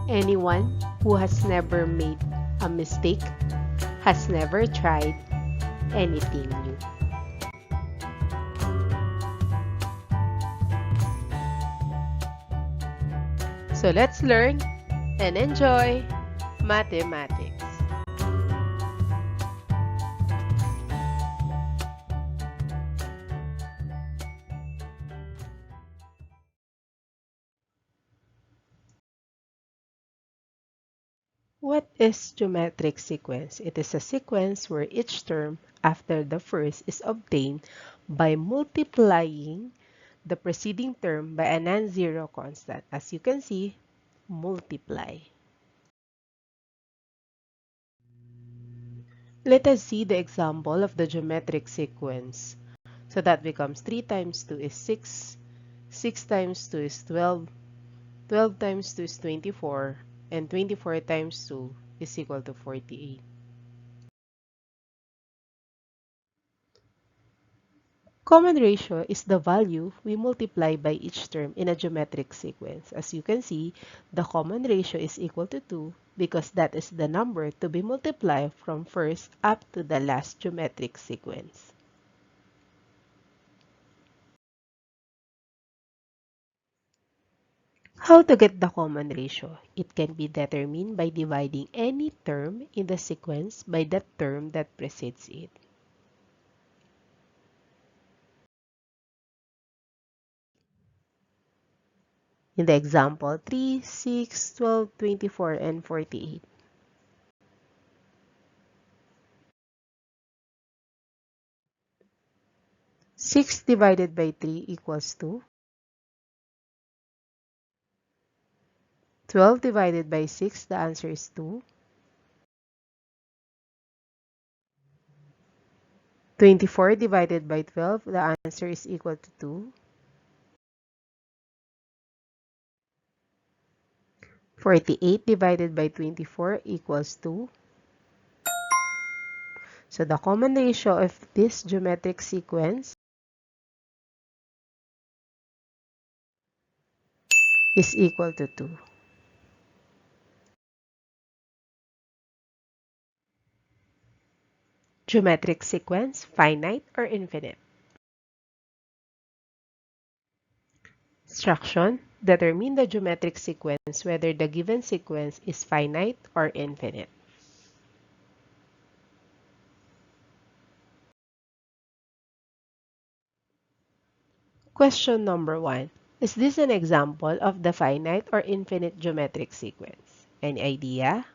Anyone who has never made a mistake has never tried anything new. So let's learn and enjoy mathematics. What is geometric sequence? It is a sequence where each term after the first is obtained by multiplying the preceding term by a non-zero constant. As you can see, multiply. Let us see the example of the geometric sequence. So that becomes 3 times 2 is 6, 6 times 2 is 12, 12 times 2 is 24, and 24 times 2 is equal to 48. Common ratio is the value we multiply by each term in a geometric sequence. As you can see, the common ratio is equal to 2 because that is the number to be multiplied from first up to the last geometric sequence. How to get the common ratio? It can be determined by dividing any term in the sequence by the term that precedes it. In the example, 3, 6, 12, 24, and 48. 6 divided by 3 equals 2. 12 divided by 6, the answer is 2. 24 divided by 12, the answer is equal to 2. 48 divided by 24 equals 2. So the common ratio of this geometric sequence is equal to 2. Geometric sequence, finite or infinite? Instruction, determine the geometric sequence whether the given sequence is finite or infinite. Question number 1. Is this an example of the finite or infinite geometric sequence? Any idea?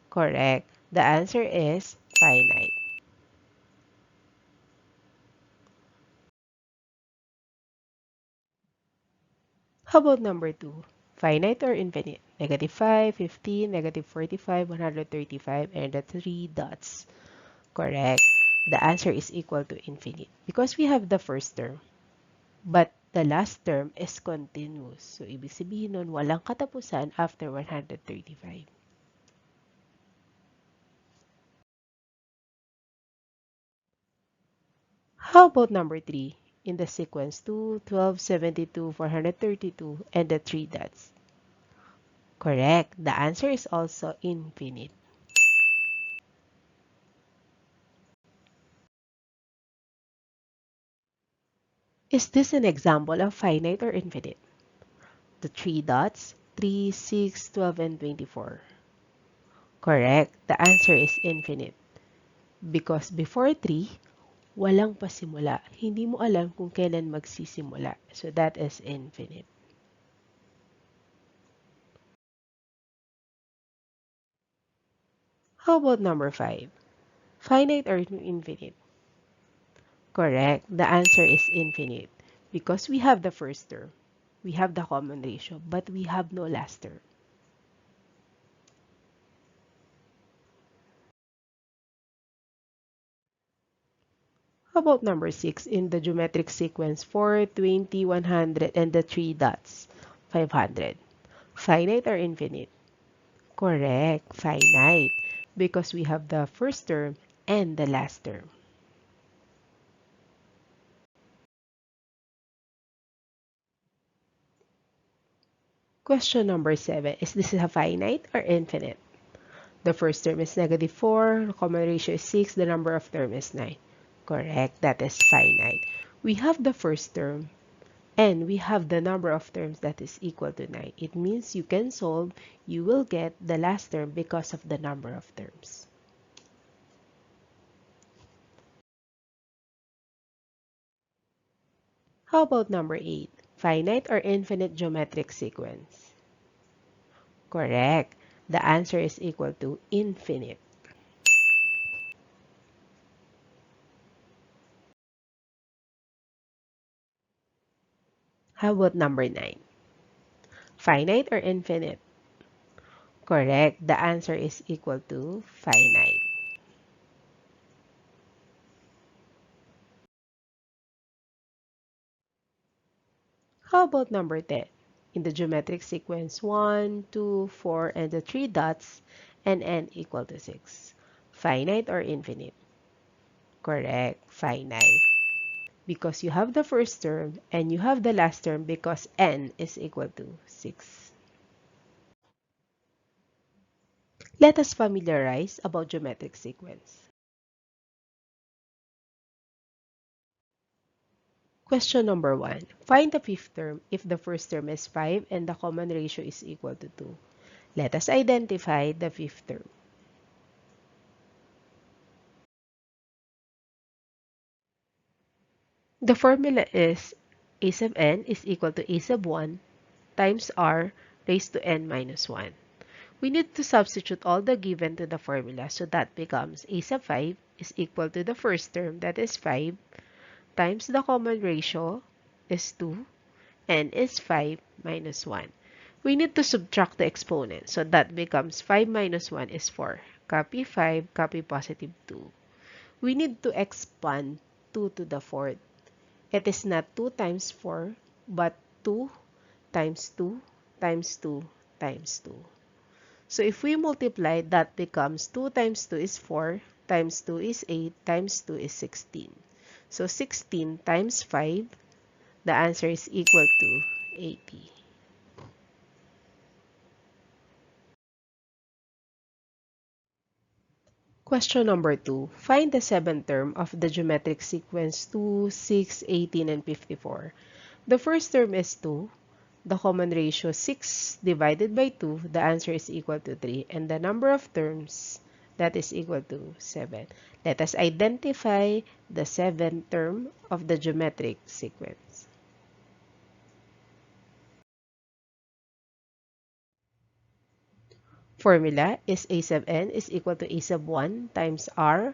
Correct. The answer is finite. How about number 2? Finite or infinite? Negative 5, 15, negative 45, 135, and the 3 dots. Correct. The answer is equal to infinite because we have the first term. But the last term is continuous. So, ibig sabihin nun, walang katapusan after 135. How about number 3? In the sequence 2, 12, 72, 432, and the 3 dots. Correct. The answer is also infinite. Is this an example of finite or infinite? The 3 dots, 3, 6, 12, and 24. Correct. The answer is infinite. Because before 3, walang pasimula. Hindi mo alam kung kailan magsisimula. So that is infinite. How about number 5? Finite or infinite? Correct. The answer is infinite. Because we have the first term. We have the common ratio, but we have no last term. How about number 6 in the geometric sequence 4, 20, 100, and the 3 dots, 500? Finite or infinite? Correct, finite, because we have the first term and the last term. Question number 7. Is this a finite or infinite? The first term is -4, the common ratio is 6, the number of term is 9. Correct, that is finite. We have the first term and we have the number of terms that is equal to 9. It means you can solve, you will get the last term because of the number of terms. How about number 8? Finite or infinite geometric sequence? Correct. The answer is equal to infinite. How about number 9? Finite or infinite? Correct. The answer is equal to finite. How about number 10? In the geometric sequence 1, 2, 4, and the 3 dots, and n equal to 6. Finite or infinite? Correct. Finite. Because you have the first term and you have the last term because n is equal to 6. Let us familiarize about geometric sequence. Question number 1. Find the fifth term if the first term is 5 and the common ratio is equal to 2. Let us identify the fifth term. The formula is a sub n is equal to a sub 1 times r raised to n minus 1. We need to substitute all the given to the formula, so that becomes a sub 5 is equal to the first term, that is 5, times the common ratio is 2, n is 5 minus 1. We need to subtract the exponent, so that becomes 5 minus 1 is 4. Copy 5, copy positive 2. We need to expand 2 to the fourth. It is not 2 times 4, but 2 times 2 times 2 times 2. So if we multiply, that becomes 2 times 2 is 4, times 2 is 8, times 2 is 16. So 16 times 5, the answer is equal to 80. Question number 2. Find the seventh term of the geometric sequence 2, 6, 18, and 54. The first term is 2. The common ratio 6 divided by 2, the answer is equal to 3. And the number of terms, that is equal to 7. Let us identify the seventh term of the geometric sequence. Formula is a sub n is equal to a sub 1 times r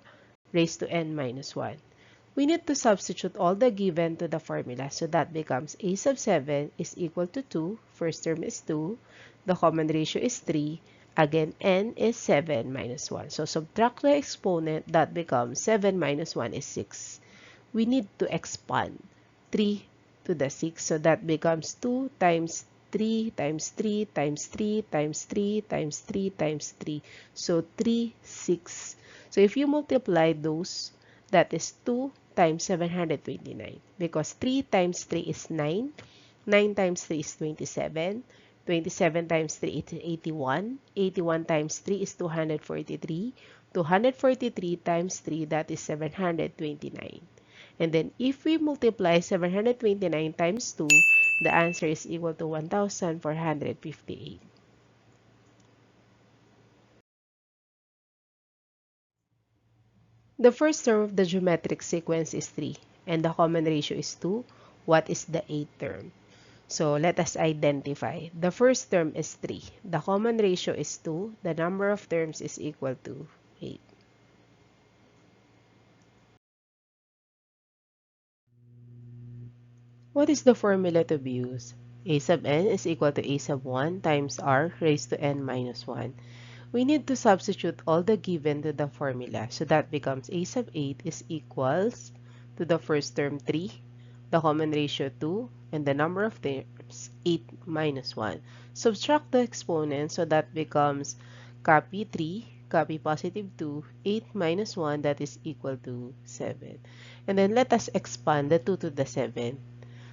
raised to n minus 1. We need to substitute all the given to the formula, so that becomes a sub 7 is equal to 2, first term is 2, the common ratio is 3, again n is 7 minus 1. So subtract the exponent, that becomes 7 minus 1 is 6. We need to expand 3 to the 6, so that becomes 2 times 3 times 3 times 3 times 3 times 3 times 3. So 3, 6. So if you multiply those, that is 2 times 729. Because 3 times 3 is 9. 9 times 3 is 27. 27 times 3 is 81. 81 times 3 is 243. 243 times 3, that is 729. And then if we multiply 729 times 2, the answer is equal to 1,458. The first term of the geometric sequence is 3, and the common ratio is 2. What is the eighth term? So let us identify. The first term is 3. The common ratio is 2. The number of terms is equal to 8. What is the formula to be used? A sub n is equal to a sub 1 times r raised to n minus 1. We need to substitute all the given to the formula. So that becomes a sub 8 is equals to the first term 3, the common ratio 2, and the number of terms 8 minus 1. Subtract the exponent, so that becomes copy 3, copy positive 2, 8 minus 1, that is equal to 7. And then let us expand the 2 to the 7.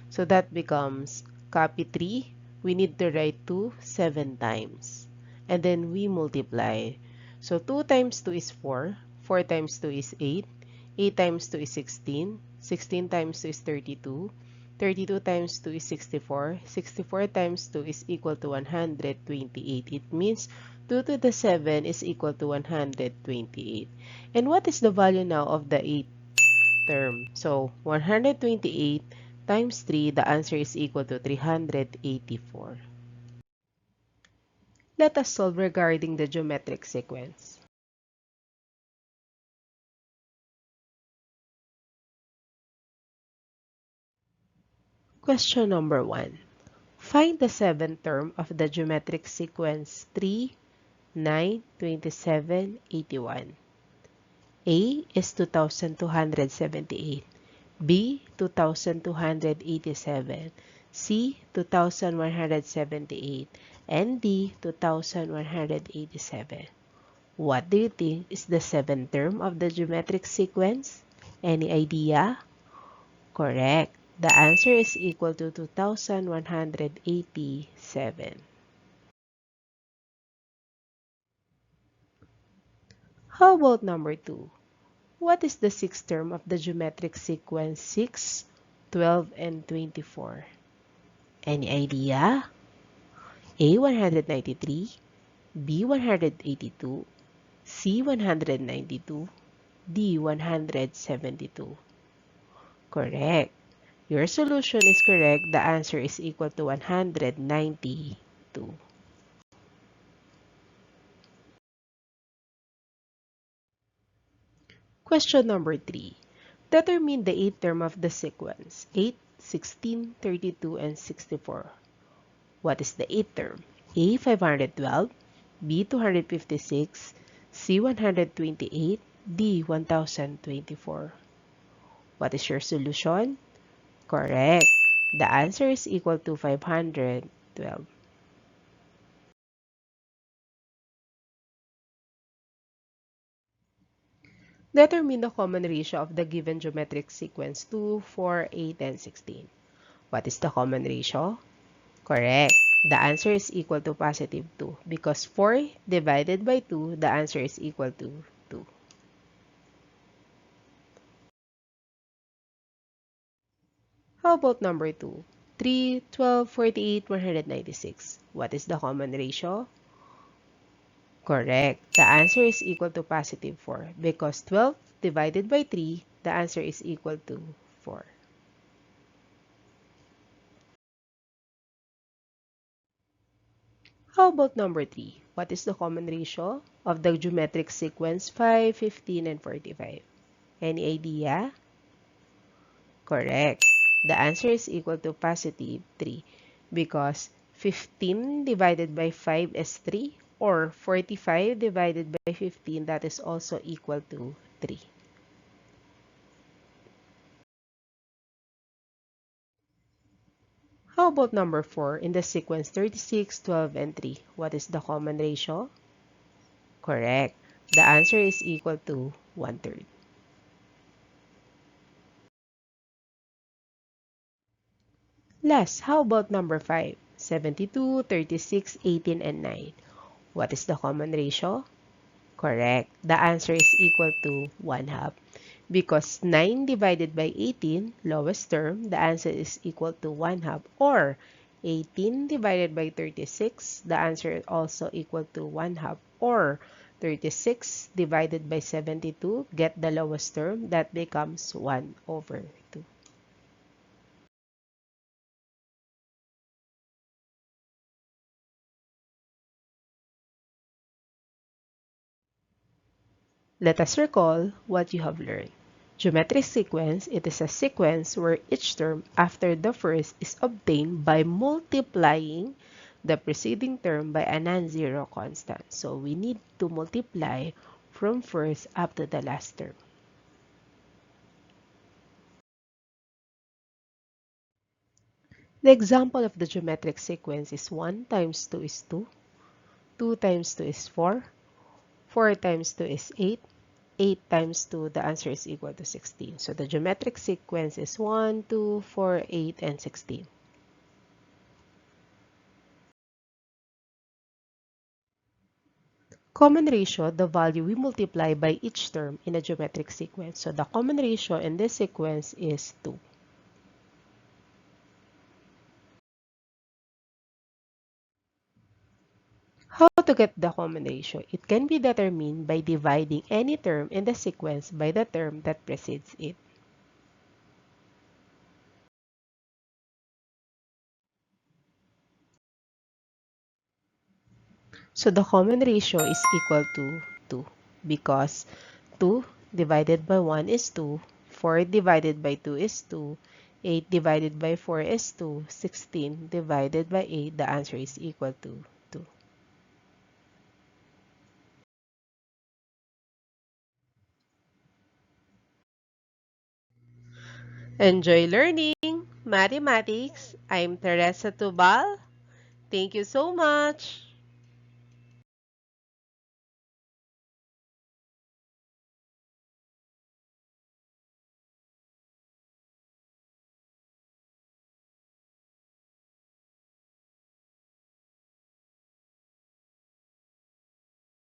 So that becomes copy 3, we need to write 2 7 times. And then we multiply. So 2 times 2 is 4. 4 times 2 is 8. 8 times 2 is 16. 16 times 2 is 32. 32 times 2 is 64. 64 times 2 is equal to 128. It means 2 to the 7 is equal to 128. And what is the value now of the 8th term? So 128 times 3, the answer is equal to 384. Let us solve regarding the geometric sequence. Question number 1. Find the seventh term of the geometric sequence 3, 9, 27, 81. A is 2,278. B, 2,287. C, 2,178. And D, 2,187. What do you think is the seventh term of the geometric sequence? Any idea? Correct. The answer is equal to 2,187. How about number 2? What is the sixth term of the geometric sequence 6, 12, and 24? Any idea? A. 193, B. 182, C. 192, D. 172. Correct. Your solution is correct. The answer is equal to 192. Question number 3. Determine the eighth term of the sequence 8, 16, 32, and 64. What is the eighth term? A. 512, B. 256, C. 128, D. 1024. What is your solution? Correct. The answer is equal to 512. Determine the common ratio of the given geometric sequence 2, 4, 8, and 16. What is the common ratio? Correct. The answer is equal to positive 2 because 4 divided by 2, the answer is equal to 2. How about number 2? 3, 12, 48, 196. What is the common ratio? Correct. The answer is equal to positive 4 because 12 divided by 3, the answer is equal to 4. How about number 3? What is the common ratio of the geometric sequence 5, 15, and 45? Any idea? Correct. The answer is equal to positive 3 because 15 divided by 5 is 3 or 45 divided by 15, that is also equal to 3. How about number 4 in the sequence 36, 12, and 3? What is the common ratio? Correct. The answer is equal to 1/3. Last, how about number 5? 72, 36, 18, and 9. What is the common ratio? Correct. The answer is equal to 1/2. Because 9 divided by 18, lowest term, the answer is equal to 1/2. Or 18 divided by 36, the answer is also equal to 1/2. Or 36 divided by 72, get the lowest term, that becomes 1/2. Let us recall what you have learned. Geometric sequence, it is a sequence where each term after the first is obtained by multiplying the preceding term by a non-zero constant. So we need to multiply from first up to the last term. The example of the geometric sequence is 1 times 2 is 2, 2 times 2 is 4, 4 times 2 is 8, 8 times 2, the answer is equal to 16. So the geometric sequence is 1, 2, 4, 8, and 16. Common ratio, the value we multiply by each term in a geometric sequence. So the common ratio in this sequence is 2. How to get the common ratio? It can be determined by dividing any term in the sequence by the term that precedes it. So the common ratio is equal to 2 because 2 divided by 1 is 2, 4 divided by 2 is 2, 8 divided by 4 is 2, 16 divided by 8, the answer is equal to 2. Enjoy learning mathematics. I'm Teresa Tubal. Thank you so much.